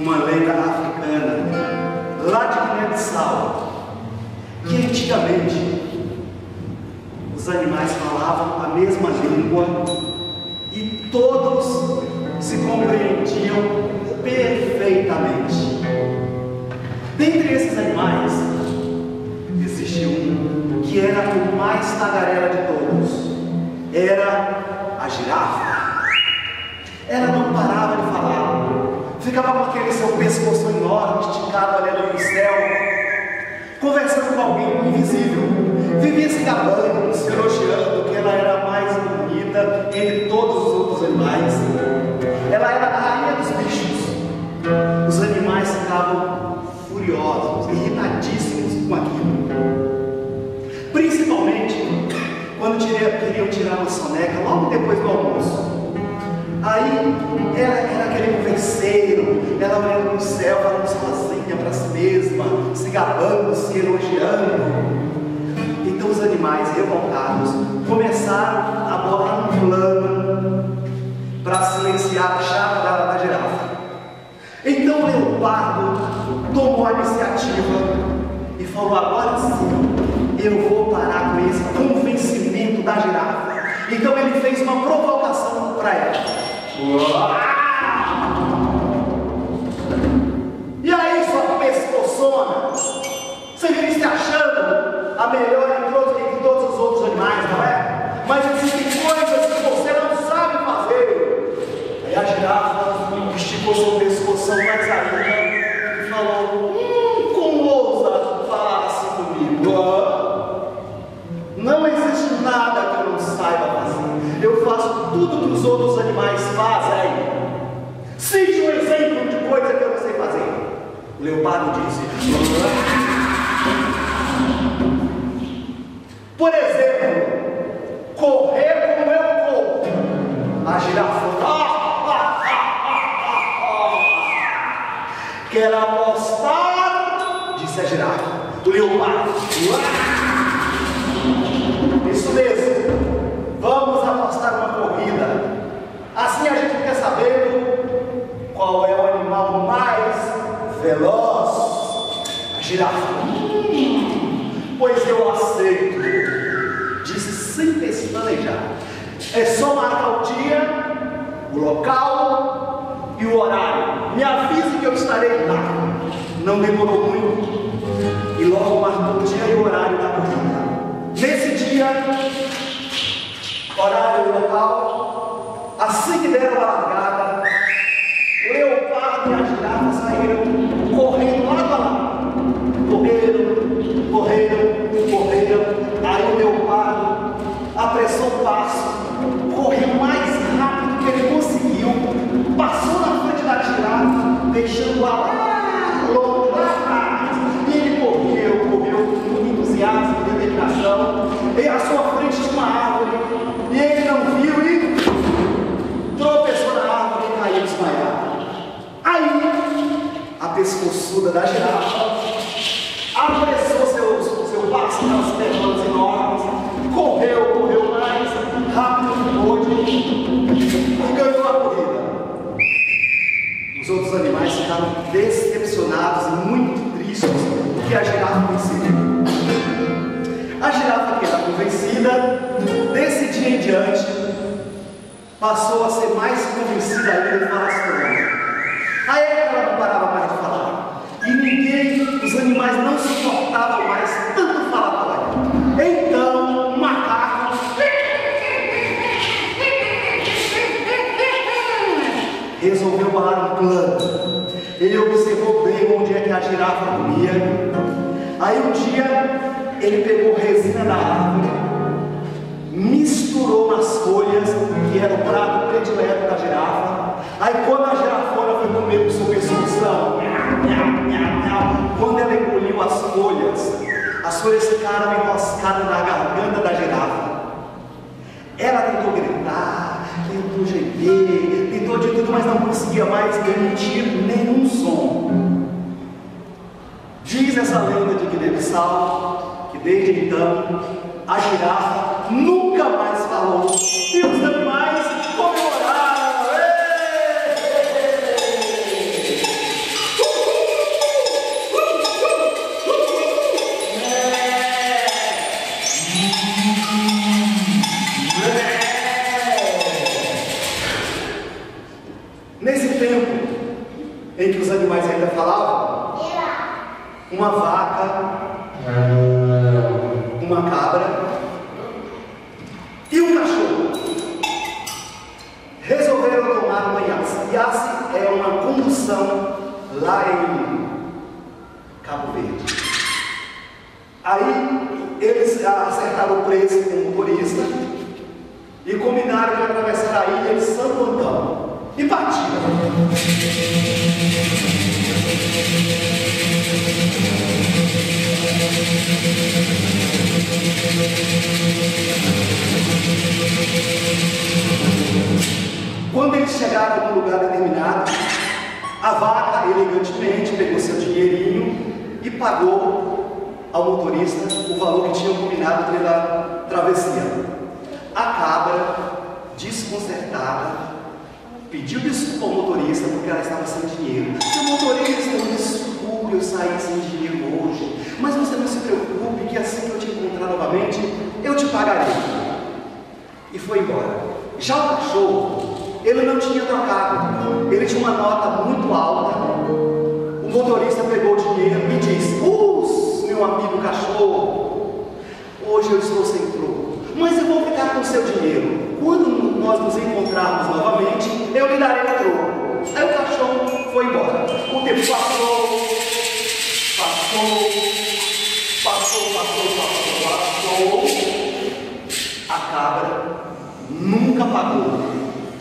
uma lenda africana, lá de Guiné-Bissau, que antigamente os animais falavam a mesma língua e todos se compreendiam perfeitamente. Dentre esses animais, existia um que era o mais tagarela de todos. Era a girafa. Ela não parava de falar. Ficava com aquele seu pescoço enorme, esticado olhando no céu, conversando com alguém invisível. Vivia se gabando, se elogiando que ela era a mais bonita entre todos os outros animais. Ela era a rainha dos bichos. Os animais ficavam furiosos, irritadíssimos com aquilo. Principalmente quando queriam tirar uma soneca logo depois do almoço. Aí ela era aquele converseiro, ela olhando no céu, falando sozinha para si mesma, se gabando, se elogiando. Então os animais revoltados começaram a bolar um plano para silenciar a chata da girafa. Então o leopardo tomou a iniciativa e falou: agora sim, eu vou parar com esse convencimento da girafa. Então ele fez uma provocação para ela. E aí, sua pescoçona, você vive se achando a melhor entre todos os outros animais, não é? Mas existem coisas que você não sabe fazer. Aí a girafa esticou seu pescoção mais ainda e falou: como ousa falar assim comigo? Não existe nada que eu não saiba fazer. Eu faço tudo que os outros animais fazem. Cite um exemplo de coisa que eu não sei fazer. O leopardo disse: por exemplo, correr como eu corro. A girafa: quer apostar? Disse a girafa. O leopardo: isso mesmo. Vamos apostar uma corrida. Assim a gente fica sabendo qual é o animal mais veloz. A girafa: pois eu aceito. Disse sem pestanejar. É só marcar o dia, o local e o horário. Me avise que eu estarei lá. Não demorou muito e logo marcou o dia e o horário da corrida. Nesse dia, horário e local, assim que deram a largada, o leopardo e a girafa saíram correndo lado a lado. Correram. Aí o leopardo apressou o passo, correu mais rápido que ele conseguiu, passou na frente da girafa, deixando-a lá longe lá atrás. E ele correu com entusiasmo e determinação. E à sua frente tinha uma árvore, e ele não viu e tropeçou na árvore e caiu desmaiado. Aí a pescoçuda da girafa apressou seu passo nas pernas enormes, correu mais rápido que pôde e ganhou a corrida. Os outros animais ficaram decepcionados e muito tristes porque a girafa venceu. A girafa, que era convencida, desse dia em diante passou a ser mais convencida ainda de falar história. Aí ela não parava mais de falar. E ninguém, os animais não suportavam mais tanto falatório. Então, o macaco resolveu bolar um plano. Ele observou bem onde é que a girafa comia. Aí um dia ele pegou resina da árvore, misturou nas folhas, que era o prato predileto da girafa. Aí quando a girafona foi comer com seu pescoção, quando ela engoliu as folhas ficaram enroscadas na garganta da girafa. Ela tentou gritar, tentou gemer, tentou de tudo, mas não conseguia mais emitir nenhum som. Diz essa lenda de Guiné-Bissau que desde então a girafa nunca mais falou e os animais comemoraram. animais ainda falavam? Uma vaca, uma cabra e um cachorro. Resolveram tomar uma iasse. Iasse é uma condução lá em Cabo Verde. Aí eles acertaram o preço com o motorista e combinaram de atravessar a ilha de Santo Antão. E partiram. Quando eles chegaram num lugar determinado, a vaca elegantemente pegou seu dinheirinho e pagou ao motorista o valor que tinham combinado pela travessia. A cabra, desconcertada, pediu desculpa ao motorista porque ela estava sem dinheiro. Seu motorista, desculpe, eu saí sem dinheiro hoje, mas você não se preocupe que assim que eu te encontrar novamente, eu te pagarei. E foi embora. Já o cachorro, ele não tinha trocado, ele tinha uma nota muito alta. O motorista pegou o dinheiro e disse: meu amigo cachorro, hoje eu estou sem troco, mas eu vou ficar com o seu dinheiro. Quando nós nos encontrarmos novamente, eu lhe darei o troco. Aí o cachorro foi embora. O tempo passou. A cabra nunca pagou.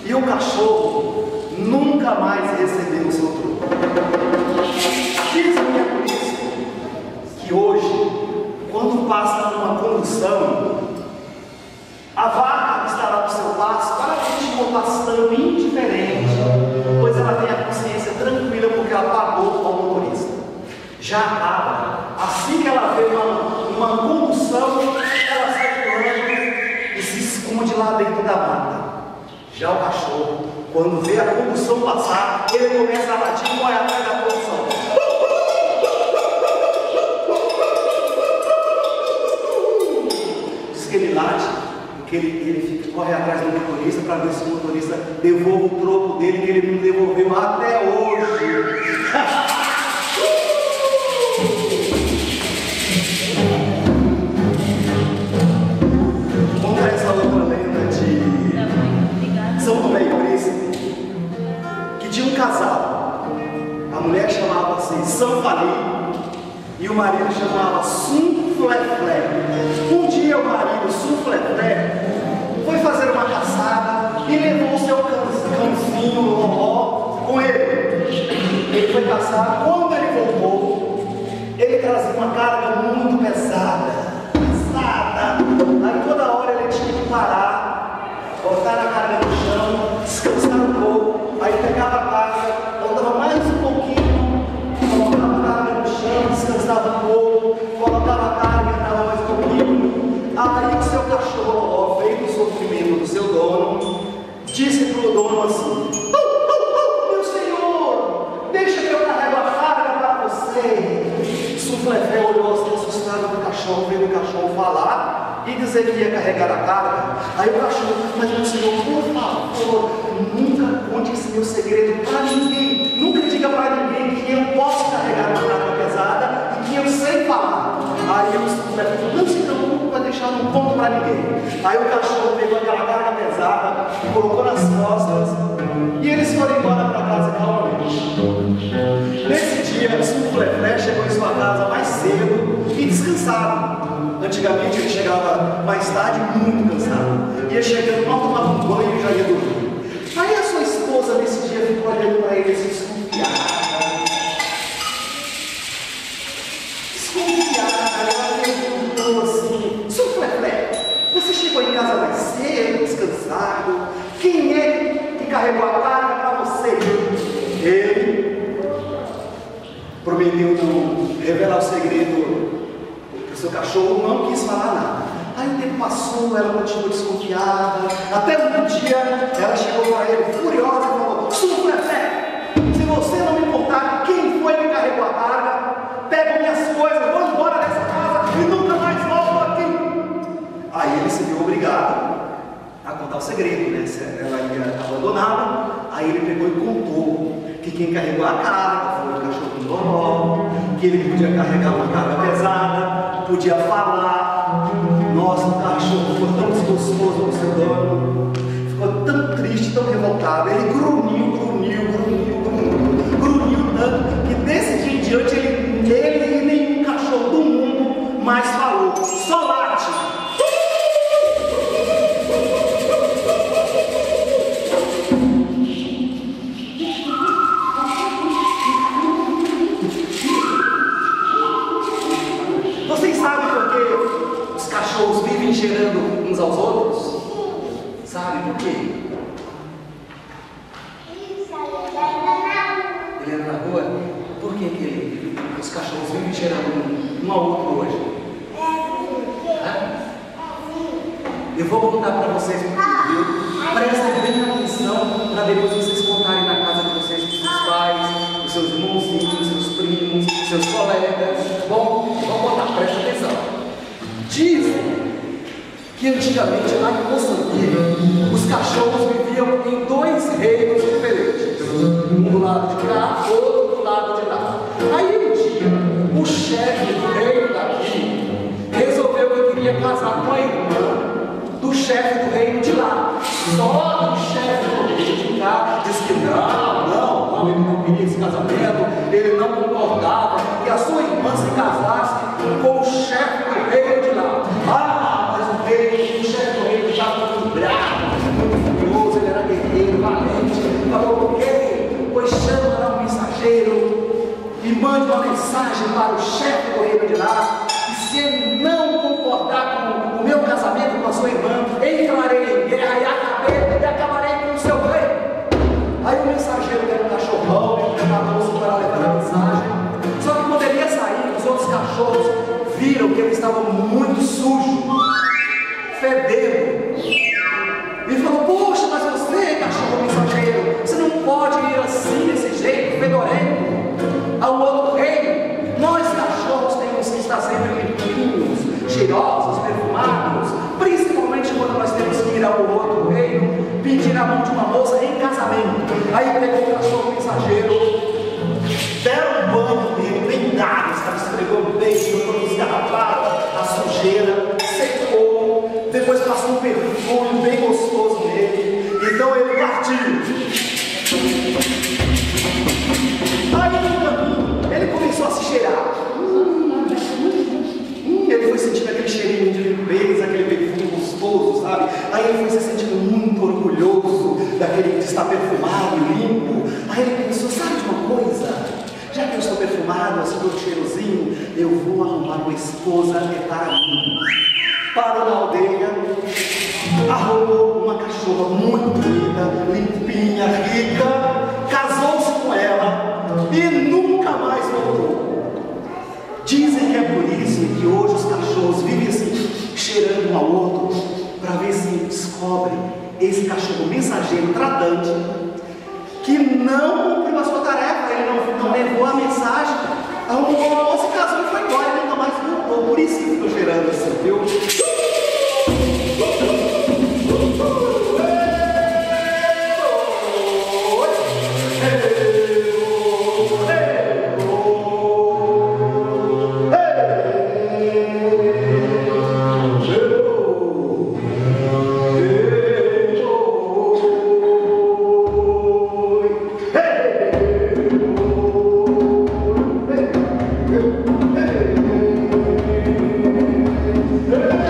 E o cachorro nunca mais recebeu o seu troco. Dizem que é por isso que hoje, quando passa numa condução, a vaca que está lá no seu passo, para continuar passando indiferente, pois ela tem a consciência tranquila porque ela pagou ao motorista. Já a cabra, assim que ela vê uma condução, ela sai pulando e se esconde lá dentro da mata. Já o cachorro, quando vê a condução passar, ele começa a latir e vai atrás da condução. Diz que ele late, porque ele corre atrás do motorista para ver se o motorista devolve o troco dele, que ele não devolveu até hoje. Conta essa outra lenda de São Tomé e Príncipe, que tinha um casal. A mulher chamava-se Sanfali e o marido chamava Sunfleflé. Um dia o marido Sunfleflé foi fazer uma caçada e levou o seu cãozinho Loló com ele. Ele foi caçar. Quando ele voltou, ele trazia uma carga muito pesada. Aí toda hora ele tinha que parar, botar a carga no chão, descansar um pouco. Aí pegava a carga, botava mais um pouquinho, colocava a carga no chão, descansava um pouco, colocava a carga e dava mais um pouquinho. Aí o seu cachorro, vendo o sofrimento do seu dono, disse para o dono assim: meu senhor, deixa que eu carrego a carga para você. Sunfleflé olhou assim, assustado do cachorro, vendo o cachorro falar e dizer que ia carregar a carga. Aí o cachorro: mas meu senhor, por favor, nunca conte esse meu segredo para ninguém. Nunca diga para ninguém que eu posso carregar uma carga pesada e que eu sei falar. Aí o Sunfleflé falou: não se preocupe, vai deixar um ponto para ninguém. Aí o cachorro pegou aquela carga pesada, colocou nas costas e eles foram embora para casa calmamente. Nesse dia, o Sunfleflé chegou em sua casa mais cedo e descansado. Antigamente ele chegava mais tarde muito cansado. Ia chegando, mal tomava um banho e já ia dormir. Aí a sua esposa nesse dia ficou olhando para ele assim, desconfiada. Ela perguntou assim: Sunfleflé, você chegou em casa mais cedo, descansado? Quem é que carregou a carga para você? Ele prometeu não revelar o segredo para o seu cachorro, não quis falar nada. Aí o tempo passou, ela continuou desconfiada. Até um dia ela chegou para ele furiosa e falou: Sunfleflé, se você não me contar quem foi que carregou a carga, pego minhas coisas, vou embora dessa casa e nunca mais volto aqui. Aí ele se viu obrigado a contar o segredo, né? Ela ia abandoná-lo. Aí ele pegou e contou que quem carregou a carga foi que ele podia carregar uma carga pesada, podia falar. Nossa, o cachorro ficou tão desgostoso com seu dono, ficou tão triste, tão revoltado. Ele grunhiu tanto que desse dia em diante ele e nenhum cachorro do mundo mais falou, só late. Vocês sabem por que os cachorros vivem cheirando uns aos outros? Sabe por quê? Ele anda na rua? Por que os cachorros vivem cheirando um ao outro hoje? Eu vou contar para vocês por que, viu? Prestem bem atenção para depois vocês contarem na casa de vocês, com seus pais, com seus irmãozinhos, seus primos, seus colegas. Bom, vamos botar, presta atenção. Dizem que antigamente lá em Moçambique os cachorros viviam em dois reinos diferentes, um do lado de cá, outro do lado de lá. Aí um dia o chefe do reino daqui resolveu que queria casar com a irmã do chefe do reino de lá. Só que o chefe do reino de cá disse que não, ele não queria esse casamento, ele não concordava que a sua irmã se casasse com o chefe do reino de lá. O chefe do reino estava muito bravo, muito furioso, ele era guerreiro, valente. Falou: ok, pois chama lá um mensageiro e mande uma mensagem para o chefe do reino de lá, e se ele não concordar com o meu casamento com a sua irmã, entrarei em guerra e acabarei com o seu reino. Aí o mensageiro deu um cachorrão, preparou-se para levar a mensagem. Só que quando ele ia sair, os outros cachorros viram que ele estava muito sujo, fedendo, e falou: poxa, mas você, cachorro mensageiro, você não pode ir assim, desse jeito, fedorento, ao outro reino. Nós cachorros temos que estar sempre limpinhos, cheirosos, perfumados, principalmente quando nós temos que ir ao outro reino, pedir a mão de uma moça em casamento. Aí pegou o cachorro mensageiro, deram um banho nele, bem dado, estava esfregando bem, tirou esgarrafado, a sujeira, secou, depois passou um perfume bem gostoso nele, então ele partiu. Aí no caminho, ele começou a se cheirar. Ele foi sentindo aquele cheirinho de limpeza, aquele perfume gostoso, sabe? Aí ele foi se sentindo muito orgulhoso daquele de estar perfumado e limpo. Aí ele pensou: sabe de uma coisa? Já que eu estou perfumado, assim, todo cheirosinho, eu vou arrumar uma esposa para mim. Parou na aldeia, arrumou uma cachorra muito bonita, limpinha, rica, casou-se com ela e nunca mais voltou. Dizem que é por isso que hoje os cachorros vivem assim, cheirando um ao outro, para ver se descobrem esse cachorro mensageiro tratante, que não cumpriu a sua tarefa, ele não levou a mensagem, arrumou uma moça, casou e foi embora, ele nunca mais voltou. Por isso que ficou cheirando assim, viu? Hey!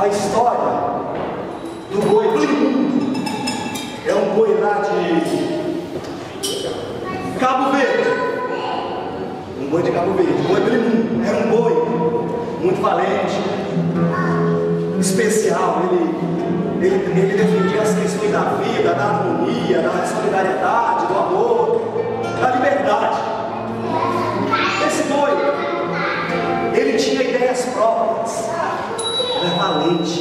a história do boi Blimundo. É um boi lá de Cabo Verde. Um boi de Cabo Verde, boi Blimundo. Era um boi muito valente, especial. Ele defendia as questões da vida, da harmonia, da solidariedade, do amor, da liberdade. Esse boi, ele tinha ideias próprias, era valente,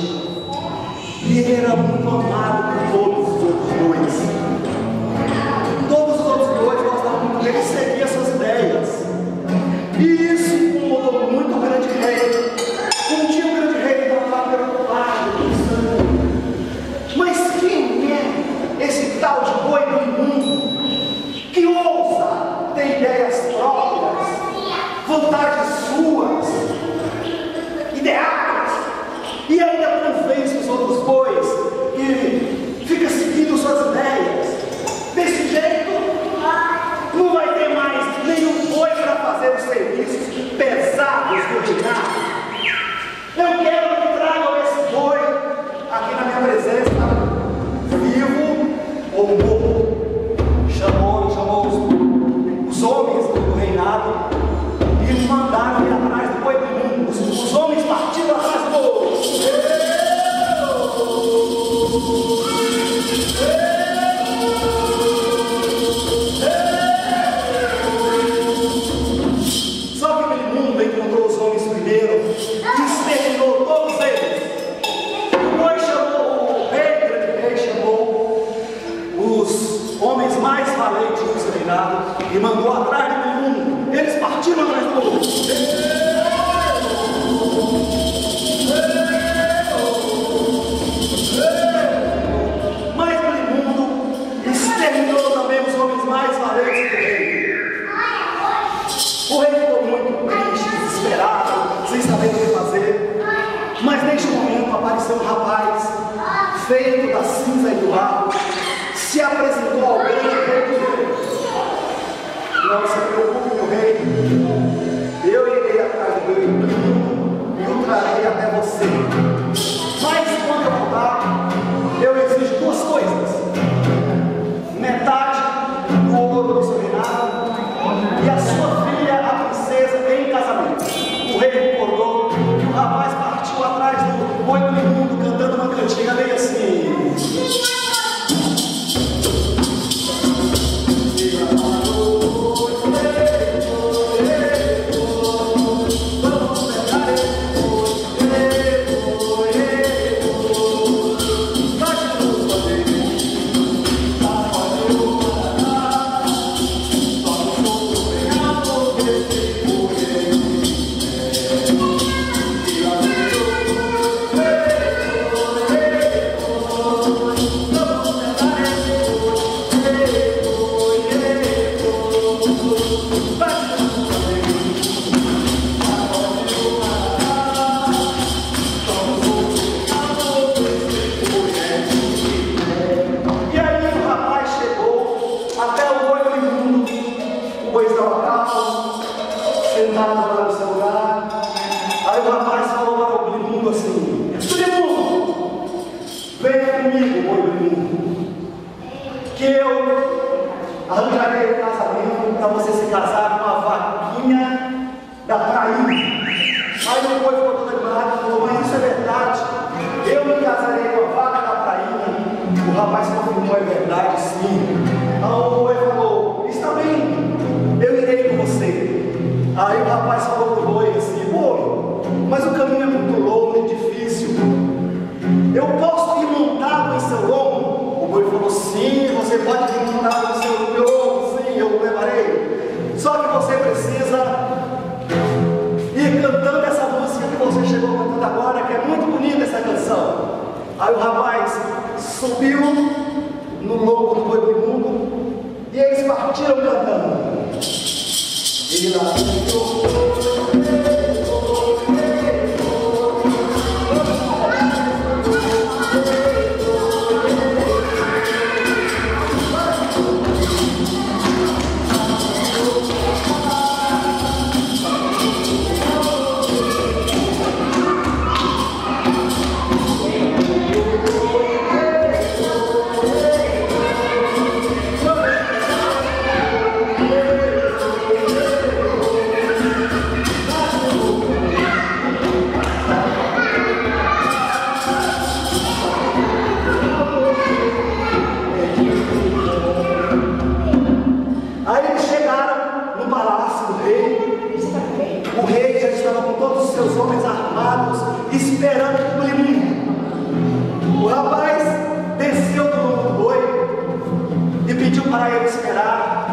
e ele era muito amado por todos os outros bois. Todos os outros bois gostavam muito dele, seguia suas ideias. E isso incomodou muito o grande rei. Um dia o grande rei estava preocupado, pensando: mas quem é esse tal de boi Blimundo que ousa ter ideias próprias, vontades suas, ideais, e ainda convence os outros bois e fica seguindo suas ideias? Desse jeito, não vai ter mais nenhum boi para fazer os serviços pesados do reinado. Eu quero que tragam esse boi aqui na minha presença, vivo ou morto. Chamou os homens do reinado e mandaram ir atrás do boi Blimundo. Os homens partiram atrás do boi. Só que Blimundo encontrou os homens primeiro e exterminou todos eles. O boi chamou, o grande rei chamou os homens mais valentes do seu reinado e mandou atrás de Blimundo. Eles partiram atrás do boi. Mas Blimundo exterminou também os homens mais valentes do rei. O rei ficou muito triste, desesperado, sem saber o que fazer. Mas neste momento apareceu um rapaz, feito da cinza e do barro, se apresentou ao grande rei dos reis. Não se preocupe, meu rei, eu irei atrás do Blimundo e o trarei até você. Mas quando eu voltar, eu exijo duas coisas: metade do ouro do seu reinado e a sua filha, a princesa, em casamento. O rei concordou e o rapaz partiu atrás do boi Blimundo, cantando uma cantiga bem assim. Arranjarei um casamento para você se casar com uma vaquinha da prainha. Aí o boi ficou todo animado e falou: mas isso é verdade, eu me casarei com a vaca da prainha. O rapaz confirmou: é verdade, sim. Aí o boi falou: está bem, eu irei com você. Aí o rapaz falou pro boi assim: boi, mas o caminho é muito longo e difícil, eu posso ir montado em seu lombo? O boi falou: sim, você pode vir montado no seu lombo, sim, eu o levarei. Só que você precisa ir cantando essa música que você chegou cantando agora, que é muito bonita essa canção. Aí o rapaz subiu no lombo do boi Blimundo e eles partiram cantando. Ele lá homens armados esperando por mim. O rapaz desceu do lombo do boi e pediu para ele esperar,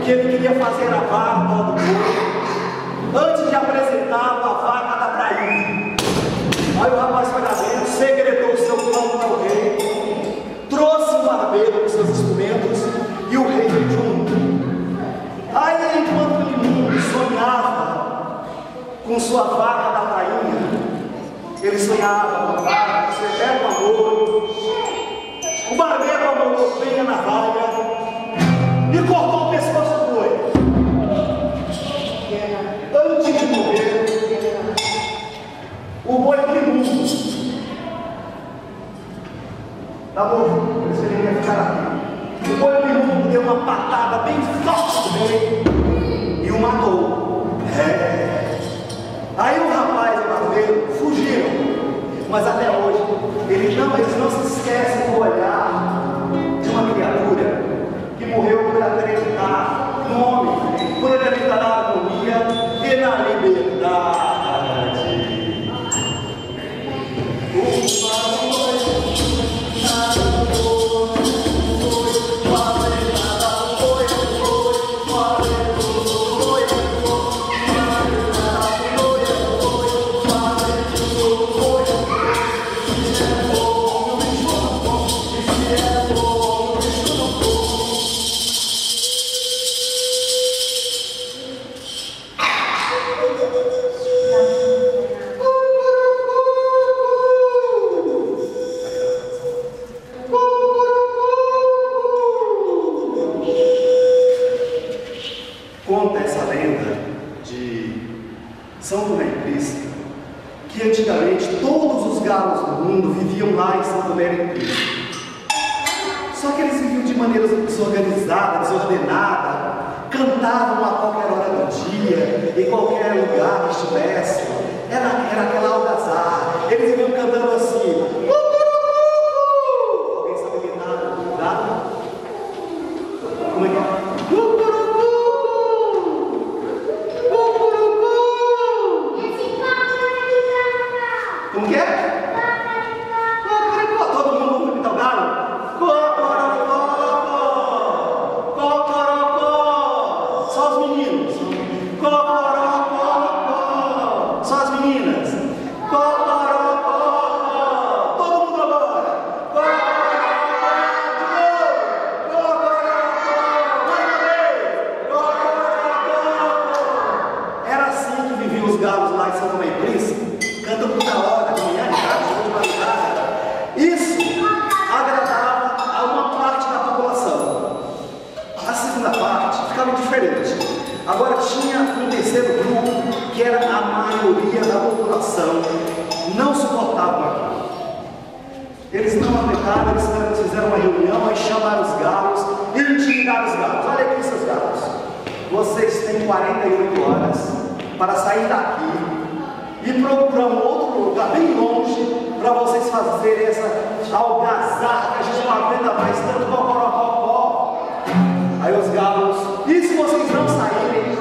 que ele queria fazer a vaca do boi antes de apresentar a vaca da prainha. Aí o rapaz foi lá dentro, segredou o seu plano para o rei, trouxe um barbeiro com seus instrumentos e o rei veio junto. Aí, enquanto ele sonhava com sua vaca da prainha, ele sonhava com a vaca, com seu eterno amor. O barbeiro amarrou bem a navalha e cortou o pescoço do boi. Antes de morrer, o boi primundo. Tá bom? Por isso ele ia ficar aqui. O boi primundo deu uma patada bem forte nele e o matou. Aí o rapaz e o barbeiro fugiram. Mas até hoje, eles não se esquecem do olhar de uma criatura que morreu por acreditar no homem, por acreditar na harmonia e na liberdade. Conta essa lenda de São Tomé e Príncipe que antigamente todos os galos do mundo viviam lá em São Tomé e Príncipe. Só que eles viviam de maneira desorganizada, desordenada, cantavam a qualquer hora do dia, em qualquer lugar que estivesse. Era aquela algazarra. Eles viviam cantando assim. Alguém sabe imitar o galo? Como é que é? Como que é? Todo mundo imitar o galo? Só os meninos. Só as meninas. Todo mundo agora. Era assim que viviam os galos lá em São Tomé e Príncipe, cantando toda hora, de manhã, de tarde, de madrugada. Isso agradava a uma parte da população. A segunda parte ficava diferente. Agora tinha um terceiro grupo, que era a maioria da população, não suportava aquilo. Eles não aguentaram, eles fizeram uma reunião, aí chamaram os galos e intimidaram os galos. Olha aqui, seus galos, vocês têm 48 horas para sair daqui e procurar um outro lugar bem longe para vocês fazerem essa algazarra que a gente não aguenta mais tanto cocorocó. Aí os galos, e se vocês não saírem,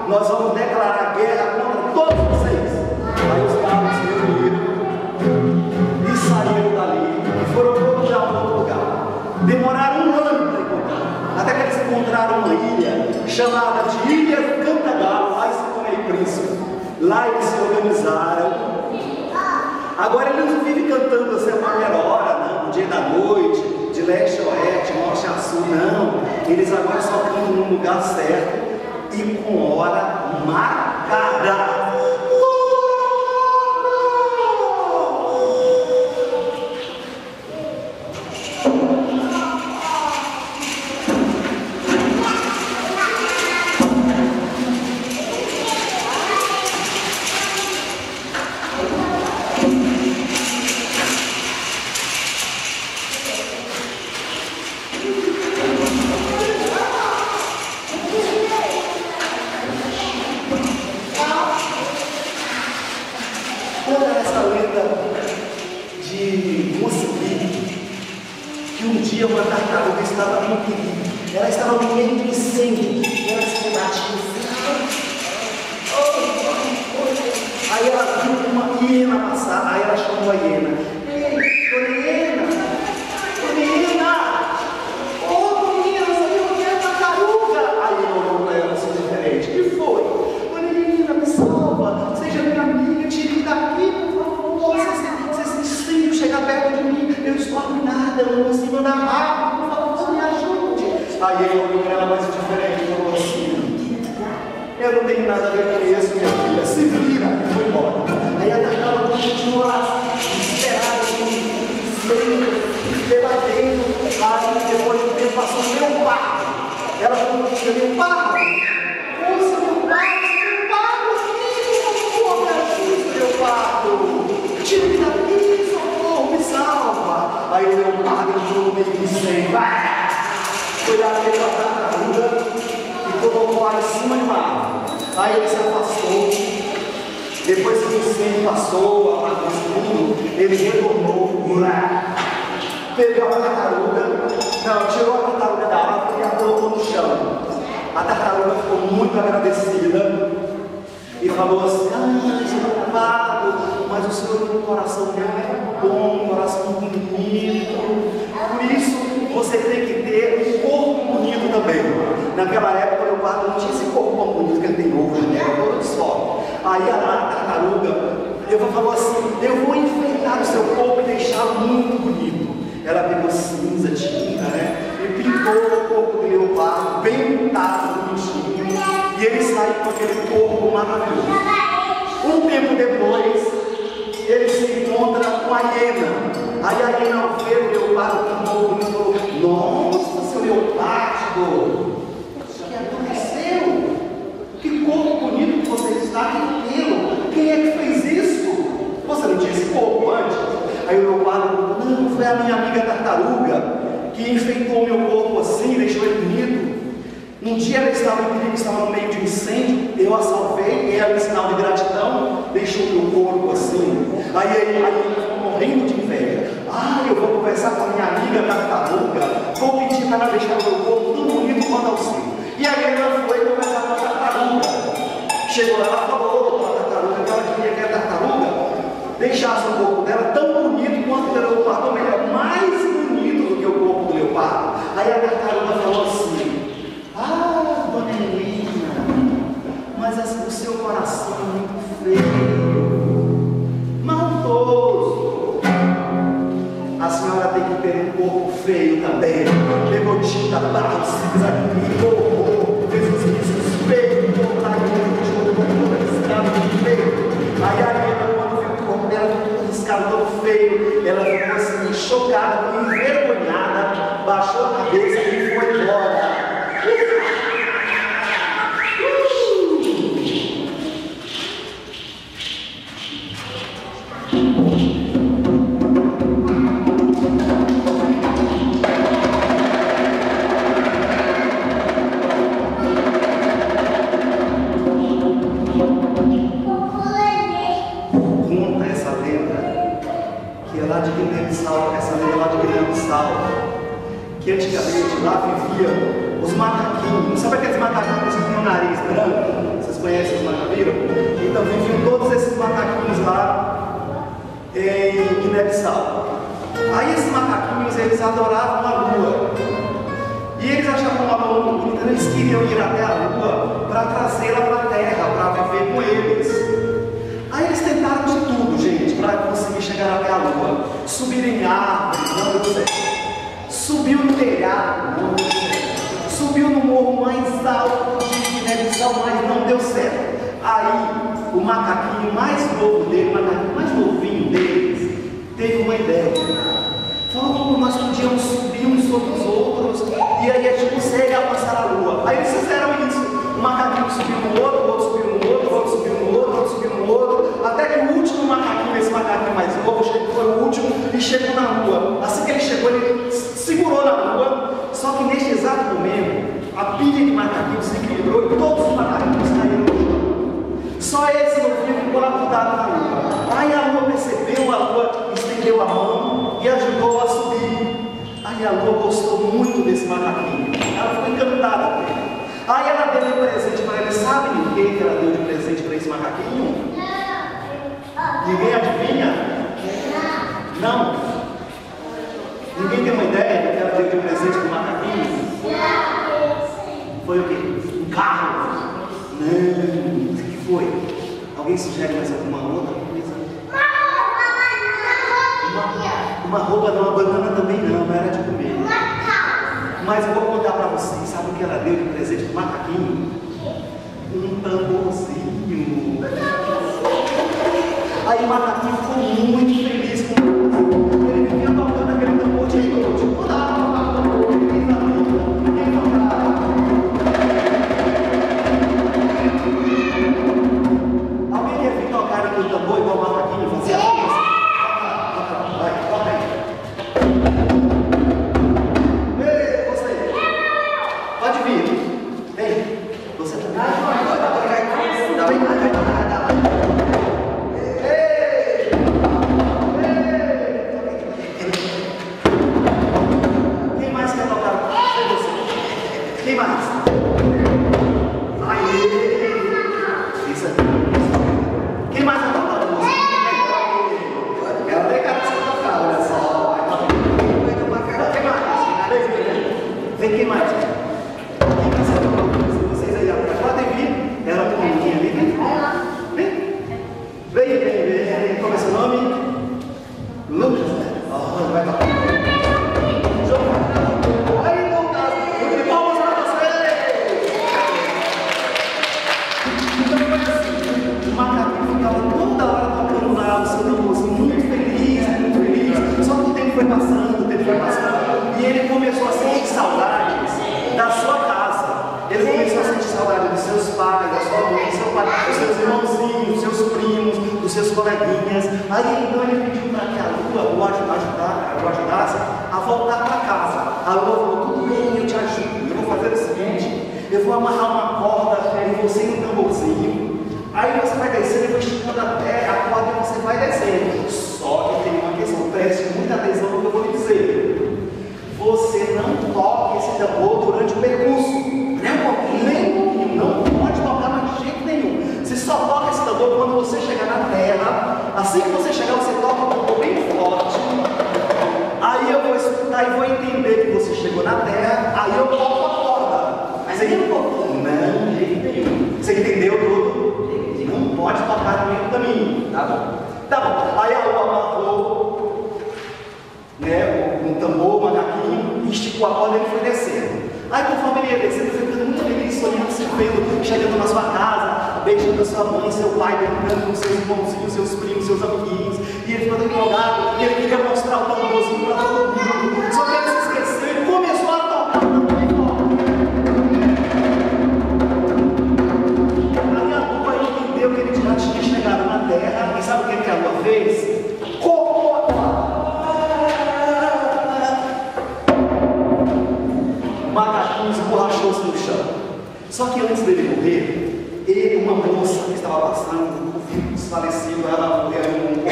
nós vamos declarar guerra contra todos vocês. Aí os galos se reuniram e saíram dali e foram procurar um outro lugar. Demoraram um ano para encontrar, até que eles encontraram uma ilha chamada de Ilha do Cantagalo, lá em São Tomé e Príncipe. Lá eles se organizaram. Agora eles não vivem cantando assim a qualquer hora, não, no dia e da noite, de leste a oeste, norte a sul, não. Eles agora só cantam no lugar certo e com hora marcada. Uma tartaruga estava no perigo, ela estava no meio do incêndio, e ela se debatia assim. Aí ela viu uma hiena passar, aí ela chamou a hiena. Ei, dona hiena! Dona hiena! Ô, dona hiena, sabia o que é tartaruga? Aí ele olhou para ela assim diferente. O que foi? Dona hiena, me salva, seja minha amiga, tire-me daqui, por favor. Vocês têm que chegar perto de mim. Eu estou arruinada, eu não consigo andar rápido, por favor, me ajude. Aí ele olhou para ela mais diferente e falou assim: eu não tenho nada a ver com isso, minha filha, se vira, e foi embora. Aí a tartaruga continuou lá, desesperada, debatendo. Aí depois do tempo passou o leopardo. Ela falou assim: leopardo, ouça, leopardo, socorro, me ajuda, leopardo, tire-me daqui, socorro, me salva. Aí o leopardo entrou meio que sem, foi lá pela tartaruga e colocou lá em cima de uma árvore. Aí ele se afastou. Depois que o incêndio passou, apagou tudo, ele retornou, pegou a tartaruga, tirou a tartaruga da árvore e a colocou no chão. A tartaruga ficou muito agradecida e falou assim: senhor amado, mas o senhor tem um coração muito bom, um coração bonito, por isso você tem que ter um corpo bonito também. Naquela época o leopardo não tinha esse corpo tão bonito que ele tem hoje, né? Era todo de sol. Aí a tartaruga falou assim: eu vou enfeitar o seu corpo e deixá-lo muito bonito. Ela pegou cinza, tinta, né? E pintou o corpo do leopardo, bem pintado, bonitinho. E ele saiu com aquele corpo maravilhoso. Um tempo depois, ele se encontra com a hiena. Aí a hiena, ao ver o leopardo pintou bonito, falou: nossa, seu leopardo, o que aconteceu? Que corpo bonito que você está, que pelo. Quem é que fez isso? Você não tinha esse corpo antes? Aí o leopardo falou: não, foi a minha amiga tartaruga que enfeitou o meu corpo assim, deixou ele bonito. Um dia ela estava em perigo, estava no meio de um incêndio, eu a salvei, e ela, em sinal de gratidão, deixou o meu corpo assim. Aí ele ficou morrendo de inveja. Eu vou conversar com a minha amiga tartaruga, vou pedir para ela deixar o meu corpo tão bonito quanto ao seu. E aí ela foi conversar com a tartaruga. Chegou lá, ela falou para a tartaruga que ela queria que a tartaruga deixasse o corpo dela tão bonito quanto o do leopardo, ou melhor, mais bonito do que o corpo do leopardo. Aí a tartaruga falou assim: dona Helena, mas o seu coração é muito feio, maldoso. A senhora tem que ter um corpo feio também. Pegou tinta, barro, cinza, borrou, fez os riscos feios, botou na igreja, deixou o corpo todo riscado de feio. Aí a Helena, quando viu o corpo dela todo riscado, todo feio, ela ficou assim, chocada, envergonhada, baixou a cabeça e foi embora. Que antigamente lá viviam os macaquinhos. Sabe aqueles macaquinhos que têm o nariz branco? Vocês conhecem os macaquinhos? Então viviam todos esses macaquinhos lá em Guiné-Bissau. Aí esses macaquinhos, eles adoravam a lua. E eles achavam uma lua muito bonita. Eles queriam ir até a lua para trazê-la para a terra, para viver com eles. Aí eles tentaram de tudo, gente, para conseguir chegar até a lua. Subir em árvores, não deu certo. Subiu no telhado, não deu certo. Subiu no morro mais alto de Guiné-Bissau, mas não deu certo. Aí, o macaquinho mais novo dele, o macaquinho mais novinho deles, teve uma ideia. Falou: nós podíamos subir uns sobre os outros, e aí a gente consegue alcançar a lua. Aí eles fizeram isso. O macaquinho subiu no outro, o outro subiu no outro, o outro subiu no outro, o outro subiu no outro, até que o último macaquinho, esse macaquinho mais novo, foi o último e chegou na lua. Assim que ele chegou, ele segurou na lua, só que neste exato momento, a pilha de macaquinhos se equilibrou e todos os macaquinhos caíram no chão. Só esse novinho ficou lá grudado na lua. Aí a lua percebeu, a lua estendeu a mão e ajudou a subir. Aí a lua gostou muito desse macaquinho, ela ficou encantada com ele. Aí ela deu um presente para ele. Sabe o que ela deu de presente para esse macaquinho? Ninguém adivinha? Não. Ninguém tem uma ideia do que ela deu de presente do macaquinho? Foi o quê? Um carro? Não. O que foi? Alguém sugere mais alguma outra coisa? Uma roupa não, uma banana também não era de comer. Mas eu vou contar para vocês, sabe o que ela deu de presente do macaquinho? Um tamborzinho. Aí o macaquinho ficou muito feliz com isso. Ele vivia tocando aquele tambor de noite. Toda hora tocava o tambor, ninguém tocava. Alguém ia vir tocar aquele tambor igual o macaquinho fazia? Vai, toca aí. Ei, você. Pode vir. Vem. Você também. Quem mais quer tocar? Quem mais? Aê! Isso aqui. Quem mais quer tocar com você? Quero ver cara você tocar, olha só. Quem mais? Vem quem mais? Quem mais quer tocar com você? Vocês aí atrás podem vir. Ela tem um pouquinho ali. Vem. Como é seu nome? Lucas, né? Oh, vai tocar. Aí, Lucas! De palmas para você! Então foi assim. O macaquinho ficava toda hora tocando lá o seu tamborzinho, muito feliz. Só que o tempo foi passando, e ele começou a sentir saudades da sua casa. Ele começou a sentir saudade dos seus pais, da sua mãe, seu pai, dos seus irmãozinhos, dos seus primos, dos seus coleguinhas. Aí então ele pediu para que a Lua o ajudasse a voltar para casa. A Lua falou: tudo bem, eu te ajudo. Eu vou fazer o seguinte: eu vou amarrar uma corda em você e um tamborzinho. Aí você vai descendo e vai esticando até a corda e você vai descendo. Só que tem uma questão, preste muita atenção no que eu vou lhe dizer. Você não toca esse tambor durante o percurso. Nem um pouquinho. Não pode tocar de jeito nenhum. Você só toca esse tambor quando você chegar na terra. Assim que você chegar, você toca o tambor bem forte. Aí eu vou escutar e vou entender que você chegou na terra. Aí eu toco a corda. Mas aí um pouquinho. Não, de jeito nenhum. Você entendeu tudo? Não pode tocar no meio do caminho. Tá bom. Aí a Lua amarrou, né, um tambor, um macaquinho, esticou a corda e ele foi descendo. Aí conforme ele ia descendo, ele foi ficando muito feliz, olhando, se vendo, chegando na sua casa, beijando a sua mãe, seu pai, brincando com seus irmãozinhos, seus primos, seus amiguinhos. E ele ficou empolgado, e ele queria mostrar o tamborzinho para todo mundo. Só que ele se esqueceu, ele começou a tocar o tambor. Aí a Lua entendeu que ele já tinha chegado na terra, e sabe o que a Lua fez? Cortou a corda. O macaquinho esborrachou-se no chão. Só que antes dele morrer, ele, uma moça que estava passando, o filho desfalecido, ela morreu um pouco.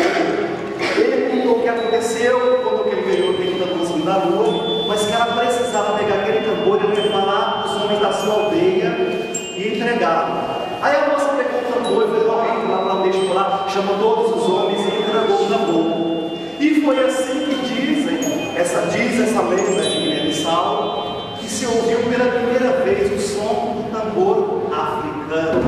Ele contou o que aconteceu, contou que ele ganhou aquele tamborzinho da Lua, mas que ela precisava pegar aquele tambor e levar lá os homens da sua aldeia e entregá-lo. Aí a moça pegou o tambor e foi correndo lá para o texto lá, chamou todos os homens e entregou o tambor. E foi assim que diz essa lenda de Guiné-Bissau, que se ouviu pela primeira vez o som do tambor africano.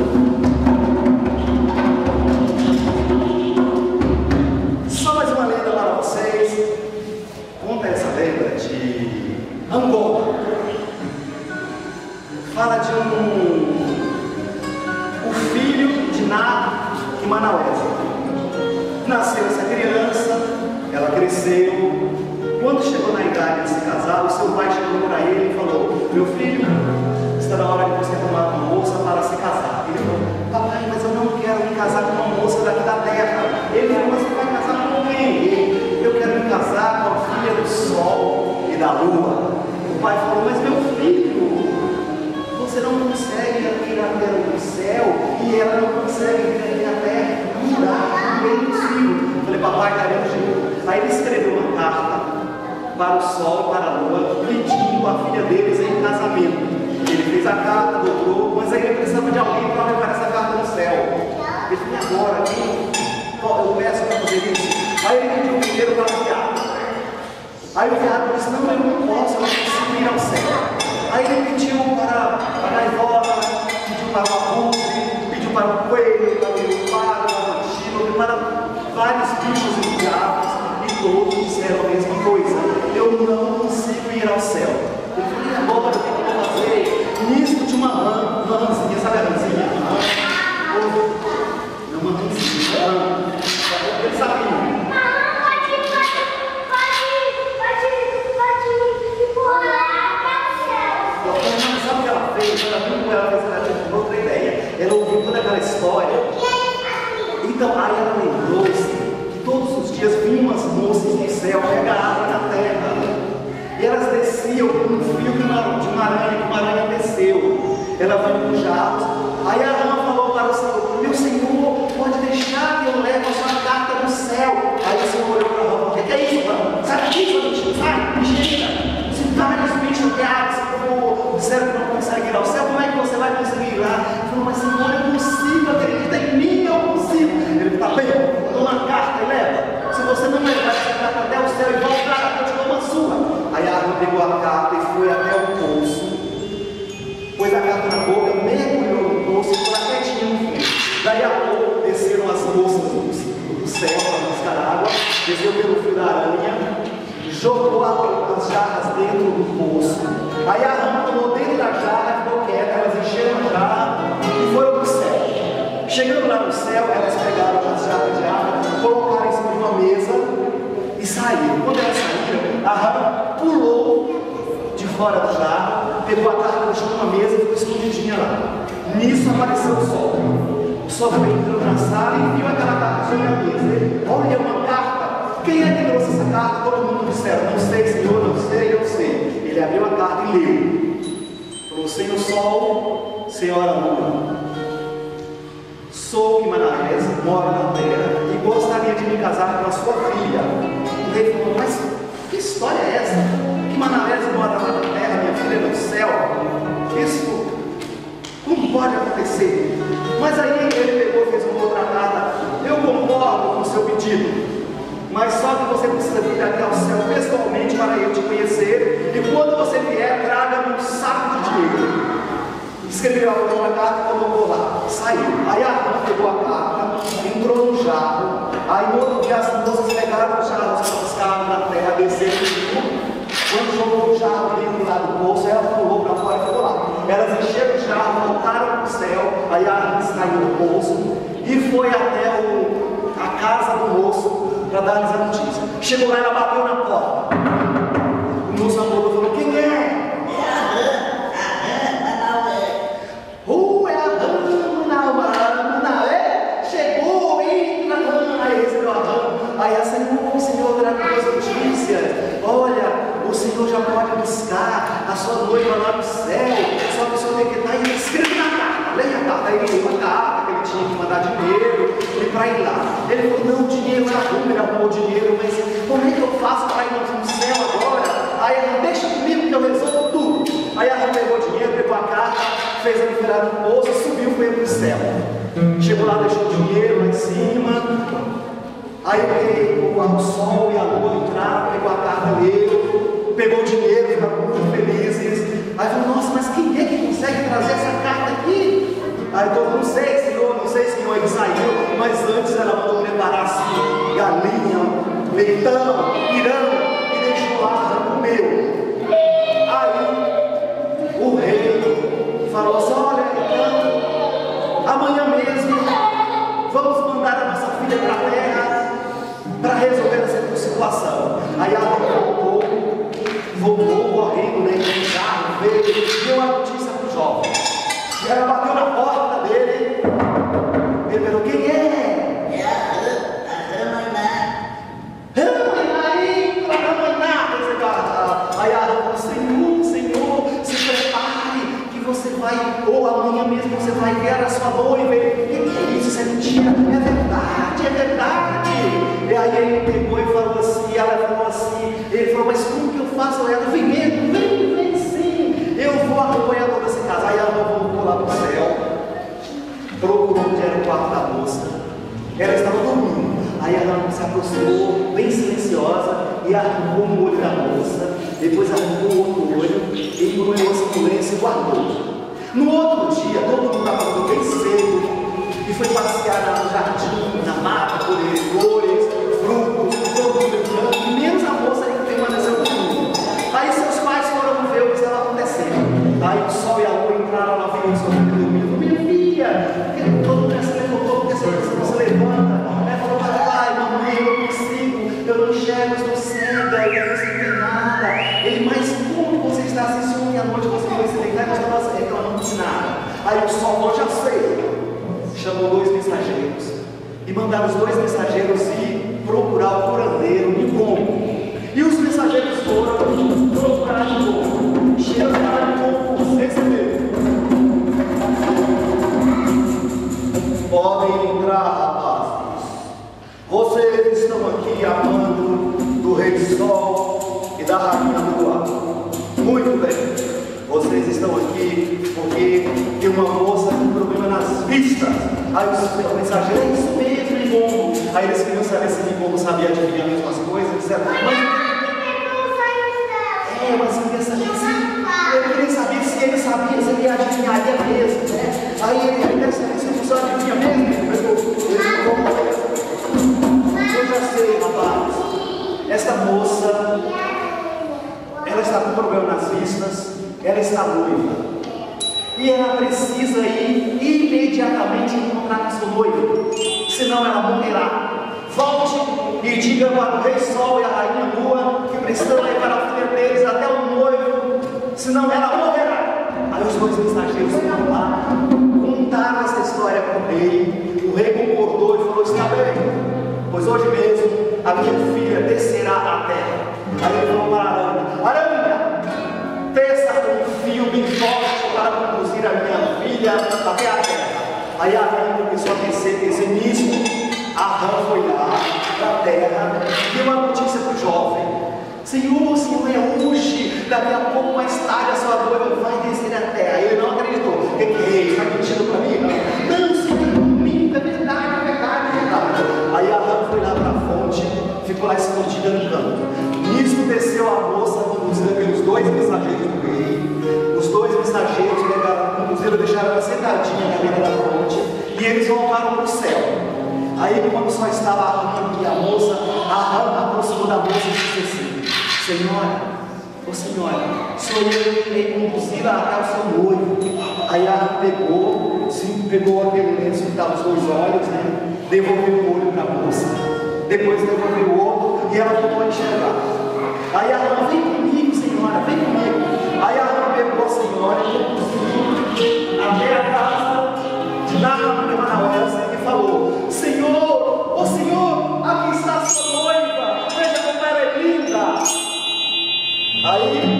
Só mais uma lenda para vocês. Conta essa lenda de Angola. Fala de o filho de Ná e Manauesa. Nasceu essa criança, ela cresceu. Quando chegou na idade de se casar, o seu pai chegou para ele e falou: meu filho, está na hora de você arrumar uma moça para se casar. Ele falou: papai, mas eu não quero me casar com uma moça daqui da terra. Ele falou: mas você vai casar com quem? Eu quero me casar com a filha do sol e da lua. O pai falou: mas meu filho, você não consegue ir até o céu e ela não consegue ir à terra. Não dá, não é impossível. Eu falei: papai, está vendo jeito. Aí ele escreveu uma carta para o sol e para a lua, pedindo a filha deles em casamento. Ele fez a carta, doutorou, mas aí ele precisava de alguém para levar essa carta no céu. Ele falou: agora, eu peço Aí o veado disse, não, eu não posso, eu não consigo ir ao céu. Aí ele pediu para a gaivota, pediu para o abutre, pediu para o coelho, para o leopardo, para o antílope, para vários bichos e diabos, e todos disseram a mesma coisa: eu não consigo ir ao céu. Ele falou, e agora o que eu vou fazer? Nisto de uma rãzinha, sabe a rãzinha? Não, uma rãzinha, ele sabia. Ela teve outra ideia. Ela ouviu toda aquela história. Então aí ela lembrou-se que todos os dias vinham as moças do céu pegar água na terra. E elas desciam com um fio de uma aranha, que uma aranha desceu. Ela viu com jarros. Aí a rã falou para o Senhor: meu Senhor, pode deixar que eu leve a sua carta do céu. Aí o Senhor olhou para a rã: o que é isso, rã? Sai daqui, sua mentira, sai, mentira. Se tá mais bicho que água, disseram que não consegue ir ao céu, como é que você vai conseguir ir lá? Ele falou: mas Senhor, eu consigo, acredita em mim, eu consigo. Ele está bem, dou uma carta e leva. Se você não levar essa carta até o céu e voltar, eu te dou uma sua. Aí a arma pegou a carta e foi até o poço, pôs a carta na boca, mergulhou no poço e foi até tinha um fio. Daí a pouco desceram as moças do céu para buscar água, desceu pelo fio da aranha, jogou as jarras dentro do poço. Aí a rã tomou dentro da jarra, ficou quieta, elas encheram a jarra e foram para o céu. Chegando lá no céu, elas pegaram as jarras de água, colocaram em cima de uma mesa e saíram. Quando elas saíram, a rã pulou de fora da jarra, pegou a carta, deixou numa mesa e ficou escondidinha lá. Nisso apareceu o sol. O sol foi entrando na sala e viu aquela carta sobre a mesa. Ele: olha, uma carta. Quem é que trouxe essa carta? Todo mundo disseram: não sei, Senhor, não sei, eu sei. Ele abriu a carta e leu. Falou: Senhor Sol, Senhora Lua, sou Quimanarés, moro na terra e gostaria de me casar com a sua filha. O rei falou: mas que história é essa? Quimanarés mora lá na terra, minha filha no céu. Isso, como pode acontecer? Mas aí ele pegou e fez uma outra carta: eu concordo com o seu pedido, mas só que você precisa vir aqui ao céu pessoalmente para eu te conhecer, e quando você vier, traga-me um saco de dinheiro. Escreveu a outra carta e colocou lá, saiu. Aí a rã pegou a carta, entrou no jarro. Aí no outro dia as moças pegaram os jarros que buscavam na terra, desceram tudo. Quando jogou o jarro ali lá do poço, ela pulou para fora e ficou lá. Elas encheram o jarro, voltaram para o céu. Aí a rã saiu do poço e foi até a casa do moço para dar-lhes a notícia. Chegou lá, ela bateu na porta. O moço acordou e falou: quem é? É a rã Manavé. É a rã Manavé. Chegou, entra a rã. Aí recebeu a rã. Aí a Senhor terá boas notícias. Olha, o Senhor já pode buscar a sua noiva lá no céu. Só que o Senhor tem que estar aí escrito na carta. Leia a carta. Aí ele leu a carta que ele tinha que mandar dinheiro e para ir lá. Ele falou: não, dinheiro era bom, ele arrumou dinheiro, mas como é que eu faço para ir no céu agora? Aí ele: deixa comigo que eu resolvo tudo. Aí a rã pegou o dinheiro, pegou a carta, fez ele virar no poço, subiu, foi para o céu. Chegou lá, deixou o dinheiro lá em cima. Aí o sol e a lua entraram, pegou a carta, leu, pegou o dinheiro, ficaram muito felizes. Aí falou: nossa, mas quem é que consegue trazer essa carta aqui? Aí todo mundo: não sei, Senhor. Ele saiu, mas antes ela mandou preparar assim, galinha, leitão, pirão, e deixou lá, comeu. Aí o rei falou assim: olha, então, amanhã mesmo vamos mandar a nossa filha para a terra para resolver essa situação. Aí a rã voltou correndo, né? No carro, veio, deu a notícia para o jovem. E ela bateu na porta dele. Ele perguntou: quem é? É a rã Maná. Entra, rã Maná. Aí a rã falou: Senhor, se prepare que você vai, ou amanhã mesmo você vai ver a sua noiva. Ele: que é isso? Isso é mentira. É verdade, é verdade. E aí ele pegou e falou assim, ela falou assim, ele falou: mas como que eu faço? Ela: vem sim, eu vou acompanhar toda essa casa. Aí ela voltou lá no céu, procurou onde era o quarto da moça. Ela estava dormindo. Aí ela se aproximou, bem silenciosa, e arrancou o olho da moça. Depois arrancou outro olho, embrulhou essa doença e guardou. No outro dia, todo mundo acordou bem cedo e foi passear no jardim, na mata, colher flores, frutos, todo mundo brincando, menos a moça que permaneceu dormindo. Aí seus pais foram ver o que estava acontecendo. Aí o sol e a lua entraram na vida do seu filho dormindo. Minha filha, todo mundo se levantou, porque você se levanta. Ela falou, papai, mamãe, eu não consigo, eu não enxergo, eu estou cega, eu não consigo ver nada. Ele, mas como você está assim, ontem à noite você foi se deitar e nós estávamos reclamando de nada. Aí o sol falou, já sei. Chamou 2 mensageiros e mandaram os 2 mensageiros ir procurar o curandeiro de Congo. E os mensageiros foram procurar de Congo. Chegaram de Congo, receberam. Podem entrar, rapazes. Vocês estão aqui amando do Rei do Sol e da Rainha Lua. Muito bem. Vocês estão aqui porque tem uma moça com problema nas vistas. Aí os mensageiros, é isso mesmo, Libombo. Aí eles queriam saber se Libombo sabia adivinhar as mesmas coisas. Disseram, mas eu queria saber se ele sabia, se ele adivinharia mesmo, né? Aí ele quer saber se o pessoal adivinha mesmo. Eu já sei, rapaz. Esta moça, ela está com problema nas vistas. Ela está noiva e ela precisa ir imediatamente encontrar com seu noivo, senão ela morrerá. Volte e diga para o Rei Sol e a Rainha Lua que precisam levar a filha deles até o noivo, senão ela morrerá. Aí os 2 mensageiros foram lá, contaram essa história para o rei concordou e falou, está bem, pois hoje mesmo a minha filha descerá à terra. Aí ele falou para a aranha, peça um fio bem forte para conduzir a minha filha até a terra. Aí a aranha começou a descer nisso. A rã foi lá para a terra e deu uma notícia para o jovem: Senhor, é hoje, daqui a pouco mais tarde a sua noiva vai descer a terra. Ele não acreditou. Que é isso? Está mentindo para mim? Não, Senhor, comigo, é verdade, é verdade, é verdade. Aí a rã foi lá para a fonte, ficou lá escondida no canto. Nisso desceu a moça, conduzida pelos 2 mensageiros do rei. Os 2 mensageiros conduziram, deixaram ela sentadinha na beira da fonte e eles voltaram para o céu. Aí, quando só estava a rã e a moça, a rã aproximou da moça e disse assim: Senhora, sou eu que irei conduzi-la até o seu noivo. Aí a rã pegou aquele lenço que estava os 2 olhos, né? Devolveu o olho para a moça, depois devolveu o outro e ela voltou a enxergar. Aí a rã, vem comigo, senhora, vem comigo. Aí a rã pegou a senhora e conduziu até a casa de Manaus e falou: Senhor, ô Senhor, aqui está a sua noiva, veja como ela é linda. Aí